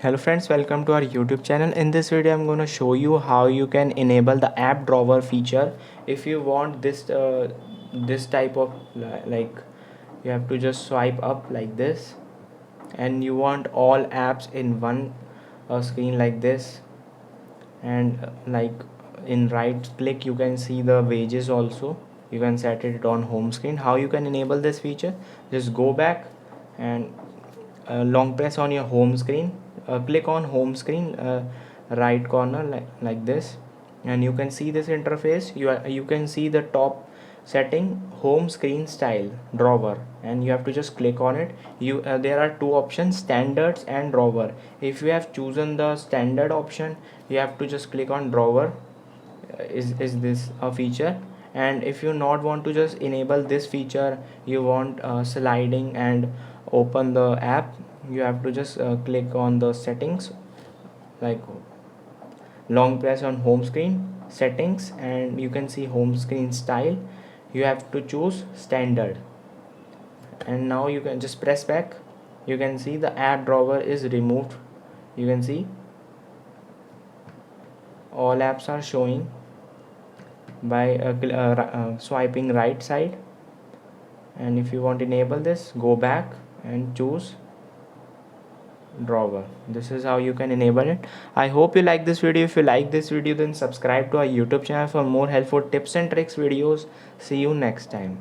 Hello friends, welcome to our YouTube channel. In this video I'm going to show you how you can enable the app drawer feature. If you want this type of like, you have to just swipe up like this, and you want all apps in one screen like this, and like in right click you can see the wages also. You can set it on home screen. How you can enable this feature? Just go back and long press on your home screen, click on home screen, right corner like this, and you can see this interface. You can see the top setting, home screen style drawer, and you have to just click on it. There are two options, standards and drawer. If you have chosen the standard option, you have to just click on drawer. Is this a feature? And if you not want to just enable this feature, you want sliding and open the app, you have to just click on the settings, like long press on home screen settings, and you can see home screen style. You have to choose standard, and now you can just press back. You can see the app drawer is removed. You can see all apps are showing by swiping right side. And if you want to enable this, go back and choose drawer. This is how you can enable it. I hope you like this video. If you like this video, then subscribe to our YouTube channel for more helpful tips and tricks videos. See you next time.